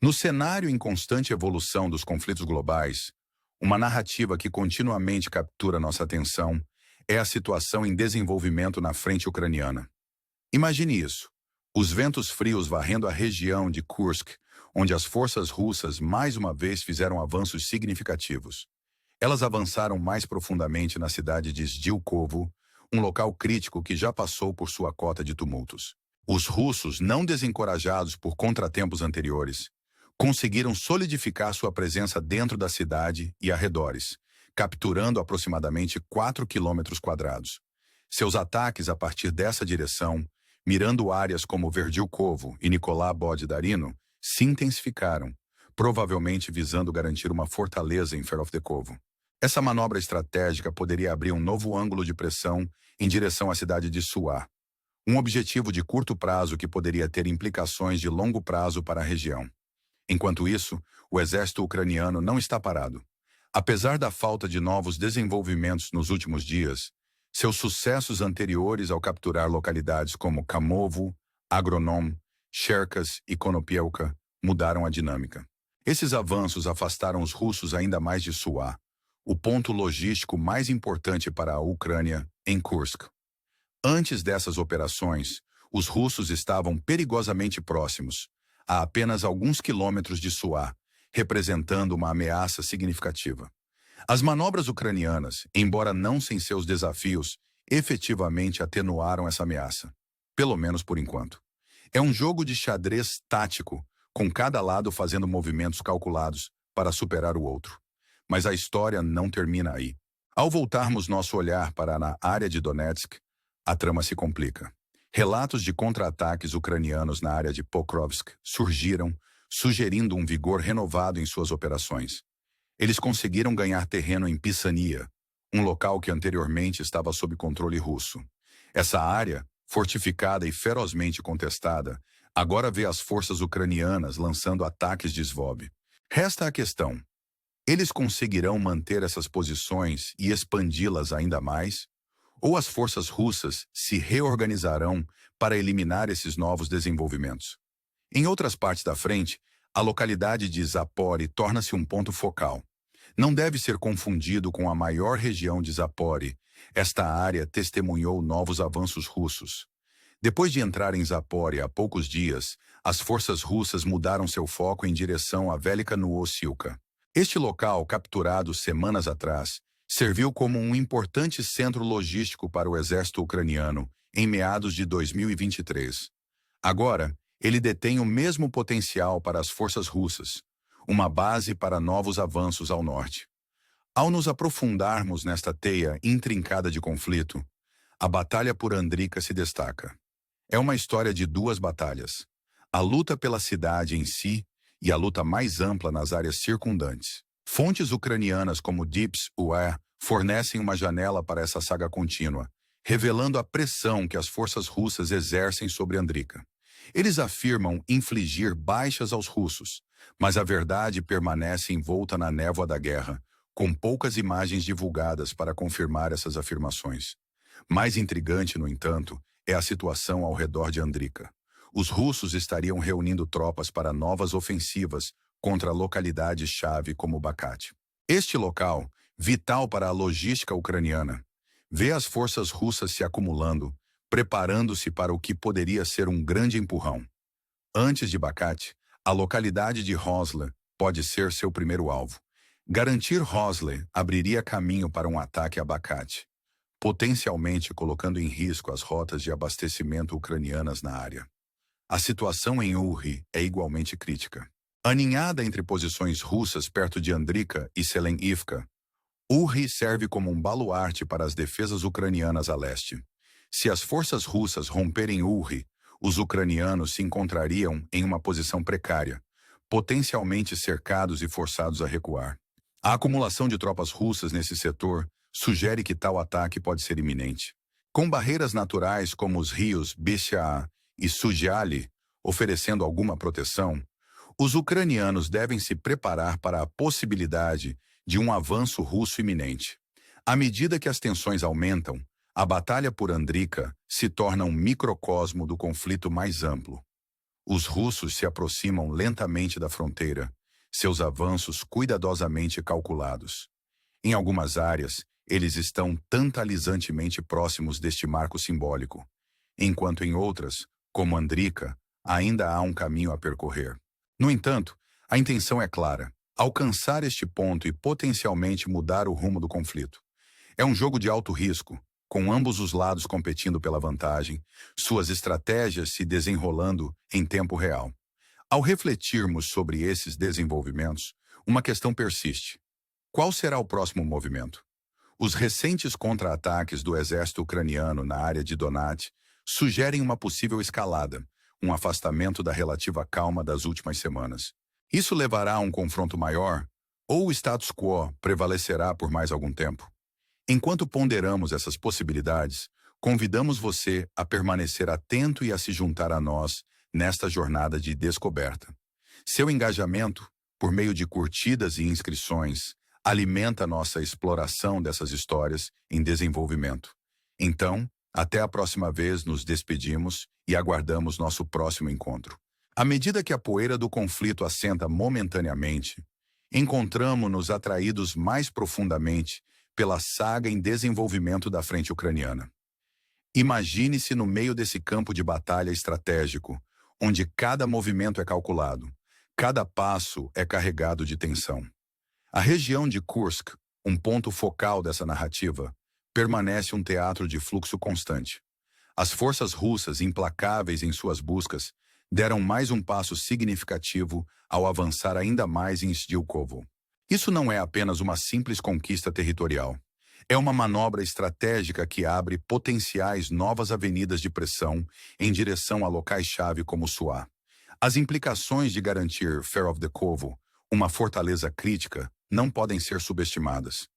No cenário em constante evolução dos conflitos globais, uma narrativa que continuamente captura nossa atenção é a situação em desenvolvimento na frente ucraniana. Imagine isso: os ventos frios varrendo a região de Kursk, onde as forças russas mais uma vez fizeram avanços significativos. Elas avançaram mais profundamente na cidade de Zdilkovo, um local crítico que já passou por sua cota de tumultos. Os russos, não desencorajados por contratempos anteriores, conseguiram solidificar sua presença dentro da cidade e arredores, capturando aproximadamente 4 quilômetros quadrados. Seus ataques a partir dessa direção, mirando áreas como Verdilkovo e Nikolá Boddarino, se intensificaram, provavelmente visando garantir uma fortaleza em Ferovdekovo. Essa manobra estratégica poderia abrir um novo ângulo de pressão em direção à cidade de Suá, um objetivo de curto prazo que poderia ter implicações de longo prazo para a região. Enquanto isso, o exército ucraniano não está parado. Apesar da falta de novos desenvolvimentos nos últimos dias, seus sucessos anteriores ao capturar localidades como Kamovo, Agronom, Cherkas e Konopielka mudaram a dinâmica. Esses avanços afastaram os russos ainda mais de Suá, o ponto logístico mais importante para a Ucrânia, em Kursk. Antes dessas operações, os russos estavam perigosamente próximos, a apenas alguns quilômetros de Suá, representando uma ameaça significativa. As manobras ucranianas, embora não sem seus desafios, efetivamente atenuaram essa ameaça, pelo menos por enquanto. É um jogo de xadrez tático, com cada lado fazendo movimentos calculados para superar o outro. Mas a história não termina aí. Ao voltarmos nosso olhar para a área de Donetsk, a trama se complica. Relatos de contra-ataques ucranianos na área de Pokrovsk surgiram, sugerindo um vigor renovado em suas operações. Eles conseguiram ganhar terreno em Pisania, um local que anteriormente estava sob controle russo. Essa área, fortificada e ferozmente contestada, agora vê as forças ucranianas lançando ataques de Svob. Resta a questão: eles conseguirão manter essas posições e expandi-las ainda mais? Ou as forças russas se reorganizarão para eliminar esses novos desenvolvimentos? Em outras partes da frente, a localidade de Zapori torna-se um ponto focal. Não deve ser confundido com a maior região de Zapori. Esta área testemunhou novos avanços russos. Depois de entrar em Zapori há poucos dias, as forças russas mudaram seu foco em direção a Velika Novosilka. Este local, capturado semanas atrás, serviu como um importante centro logístico para o exército ucraniano em meados de 2023. Agora, ele detém o mesmo potencial para as forças russas, uma base para novos avanços ao norte. Ao nos aprofundarmos nesta teia intrincada de conflito, a batalha por Andrica se destaca. É uma história de duas batalhas: a luta pela cidade em si e a luta mais ampla nas áreas circundantes. Fontes ucranianas como Deeps.ua fornecem uma janela para essa saga contínua, revelando a pressão que as forças russas exercem sobre Andrica. Eles afirmam infligir baixas aos russos, mas a verdade permanece envolta na névoa da guerra, com poucas imagens divulgadas para confirmar essas afirmações. Mais intrigante, no entanto, é a situação ao redor de Andrica. Os russos estariam reunindo tropas para novas ofensivas contra localidades-chave como Bakhmut. Este local, vital para a logística ucraniana, vê as forças russas se acumulando, preparando-se para o que poderia ser um grande empurrão. Antes de Bakhmut, a localidade de Rosle pode ser seu primeiro alvo. Garantir Rosle abriria caminho para um ataque a Bakhmut, potencialmente colocando em risco as rotas de abastecimento ucranianas na área. A situação em Uri é igualmente crítica. Aninhada entre posições russas perto de Andrica e Selenivka, Uri serve como um baluarte para as defesas ucranianas a leste. Se as forças russas romperem Uri, os ucranianos se encontrariam em uma posição precária, potencialmente cercados e forçados a recuar. A acumulação de tropas russas nesse setor sugere que tal ataque pode ser iminente. Com barreiras naturais como os rios Bishá e Sujiali oferecendo alguma proteção, os ucranianos devem se preparar para a possibilidade de um avanço russo iminente. À medida que as tensões aumentam, a batalha por Andrica se torna um microcosmo do conflito mais amplo. Os russos se aproximam lentamente da fronteira, seus avanços cuidadosamente calculados. Em algumas áreas, eles estão tantalizantemente próximos deste marco simbólico, enquanto em outras, como Andrica, ainda há um caminho a percorrer. No entanto, a intenção é clara: alcançar este ponto e potencialmente mudar o rumo do conflito. É um jogo de alto risco, com ambos os lados competindo pela vantagem, suas estratégias se desenrolando em tempo real. Ao refletirmos sobre esses desenvolvimentos, uma questão persiste: qual será o próximo movimento? Os recentes contra-ataques do exército ucraniano na área de Donetsk sugerem uma possível escalada, um afastamento da relativa calma das últimas semanas. Isso levará a um confronto maior, ou o status quo prevalecerá por mais algum tempo? Enquanto ponderamos essas possibilidades, convidamos você a permanecer atento e a se juntar a nós nesta jornada de descoberta. Seu engajamento, por meio de curtidas e inscrições, alimenta nossa exploração dessas histórias em desenvolvimento. Então, até a próxima vez nos despedimos e aguardamos nosso próximo encontro. À medida que a poeira do conflito assenta momentaneamente, encontramo-nos atraídos mais profundamente pela saga em desenvolvimento da frente ucraniana. Imagine-se no meio desse campo de batalha estratégico, onde cada movimento é calculado, cada passo é carregado de tensão. A região de Kursk, um ponto focal dessa narrativa, permanece um teatro de fluxo constante. As forças russas, implacáveis em suas buscas, deram mais um passo significativo ao avançar ainda mais em Stilkovo. Isso não é apenas uma simples conquista territorial. É uma manobra estratégica que abre potenciais novas avenidas de pressão em direção a locais-chave como Suá. As implicações de garantir Ferovdekovo, uma fortaleza crítica, não podem ser subestimadas.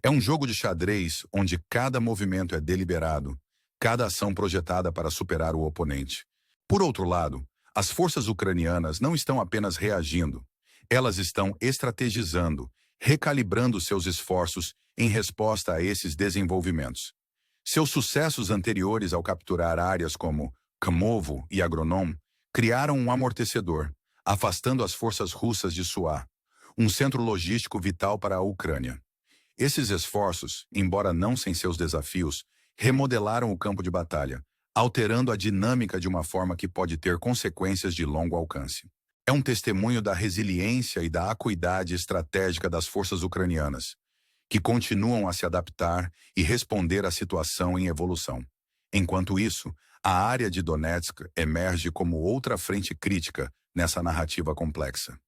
É um jogo de xadrez onde cada movimento é deliberado, cada ação projetada para superar o oponente. Por outro lado, as forças ucranianas não estão apenas reagindo, elas estão estrategizando, recalibrando seus esforços em resposta a esses desenvolvimentos. Seus sucessos anteriores ao capturar áreas como Khamovo e Agronom criaram um amortecedor, afastando as forças russas de Suá, um centro logístico vital para a Ucrânia. Esses esforços, embora não sem seus desafios, remodelaram o campo de batalha, alterando a dinâmica de uma forma que pode ter consequências de longo alcance. É um testemunho da resiliência e da acuidade estratégica das forças ucranianas, que continuam a se adaptar e responder à situação em evolução. Enquanto isso, a área de Donetsk emerge como outra frente crítica nessa narrativa complexa.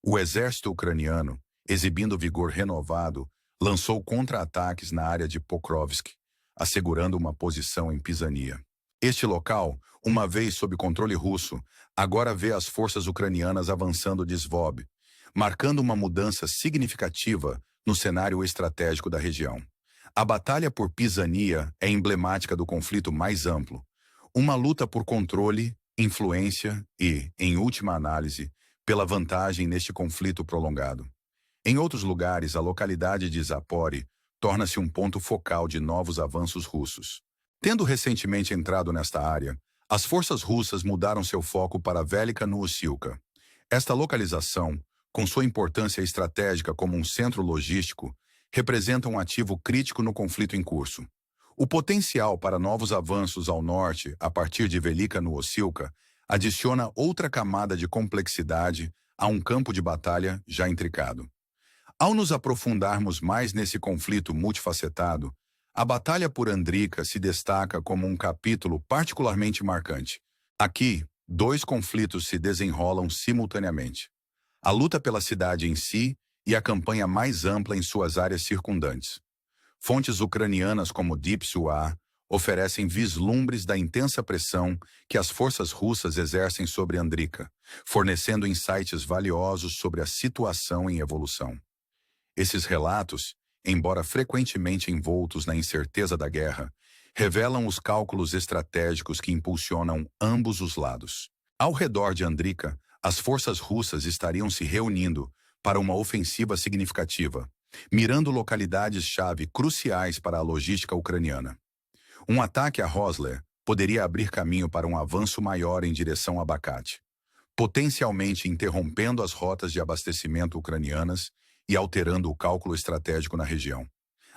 O exército ucraniano, exibindo vigor renovado, lançou contra-ataques na área de Pokrovsk, assegurando uma posição em Pisania. Este local, uma vez sob controle russo, agora vê as forças ucranianas avançando de Svob, marcando uma mudança significativa no cenário estratégico da região. A batalha por Pisania é emblemática do conflito mais amplo, uma luta por controle, influência e, em última análise, pela vantagem neste conflito prolongado. Em outros lugares, a localidade de Zapori torna-se um ponto focal de novos avanços russos. Tendo recentemente entrado nesta área, as forças russas mudaram seu foco para Velika Novosilka. Esta localização, com sua importância estratégica como um centro logístico, representa um ativo crítico no conflito em curso. O potencial para novos avanços ao norte, a partir de Velika Novosilka, adiciona outra camada de complexidade a um campo de batalha já intricado. Ao nos aprofundarmos mais nesse conflito multifacetado, a batalha por Andrica se destaca como um capítulo particularmente marcante. Aqui, dois conflitos se desenrolam simultaneamente: a luta pela cidade em si e a campanha mais ampla em suas áreas circundantes. Fontes ucranianas como Dipsua oferecem vislumbres da intensa pressão que as forças russas exercem sobre Andrica, fornecendo insights valiosos sobre a situação em evolução. Esses relatos, embora frequentemente envoltos na incerteza da guerra, revelam os cálculos estratégicos que impulsionam ambos os lados. Ao redor de Andrica, as forças russas estariam se reunindo para uma ofensiva significativa, mirando localidades-chave cruciais para a logística ucraniana. Um ataque a Rosler poderia abrir caminho para um avanço maior em direção a Bakhmut. potencialmente interrompendo as rotas de abastecimento ucranianas e alterando o cálculo estratégico na região.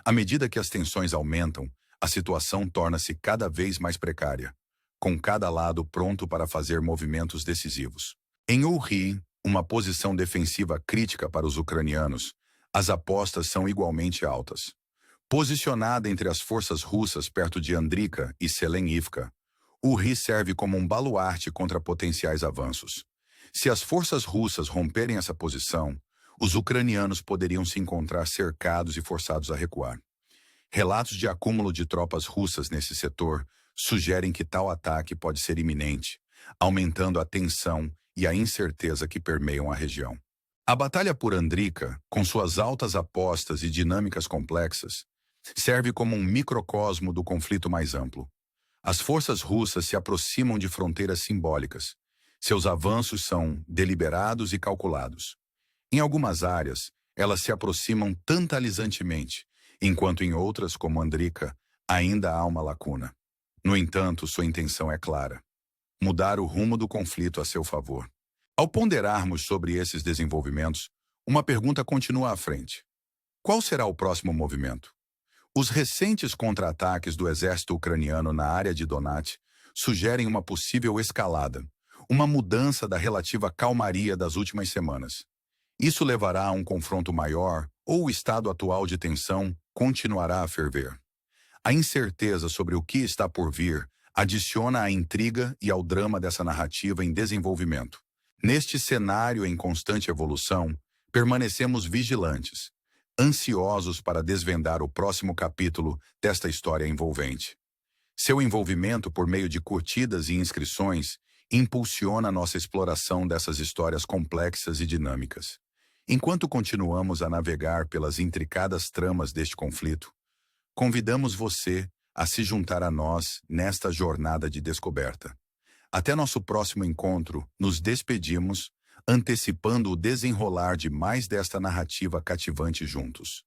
À medida que as tensões aumentam, a situação torna-se cada vez mais precária, com cada lado pronto para fazer movimentos decisivos. Em Uri, uma posição defensiva crítica para os ucranianos, as apostas são igualmente altas. Posicionada entre as forças russas perto de Andrika e Selenivka, Uri serve como um baluarte contra potenciais avanços. Se as forças russas romperem essa posição, os ucranianos poderiam se encontrar cercados e forçados a recuar. Relatos de acúmulo de tropas russas nesse setor sugerem que tal ataque pode ser iminente, aumentando a tensão e a incerteza que permeiam a região. A batalha por Andrika, com suas altas apostas e dinâmicas complexas, serve como um microcosmo do conflito mais amplo. As forças russas se aproximam de fronteiras simbólicas. Seus avanços são deliberados e calculados. Em algumas áreas, elas se aproximam tantalizantemente, enquanto em outras, como Andrika, ainda há uma lacuna. No entanto, sua intenção é clara: mudar o rumo do conflito a seu favor. Ao ponderarmos sobre esses desenvolvimentos, uma pergunta continua à frente. Qual será o próximo movimento? Os recentes contra-ataques do exército ucraniano na área de Donetsk sugerem uma possível escalada, uma mudança da relativa calmaria das últimas semanas. Isso levará a um confronto maior ou o estado atual de tensão continuará a ferver? A incerteza sobre o que está por vir adiciona à intriga e ao drama dessa narrativa em desenvolvimento. Neste cenário em constante evolução, permanecemos vigilantes, ansiosos para desvendar o próximo capítulo desta história envolvente. Seu envolvimento por meio de curtidas e inscrições impulsiona nossa exploração dessas histórias complexas e dinâmicas. Enquanto continuamos a navegar pelas intricadas tramas deste conflito, convidamos você a se juntar a nós nesta jornada de descoberta. Até nosso próximo encontro, nos despedimos, antecipando o desenrolar de mais desta narrativa cativante juntos.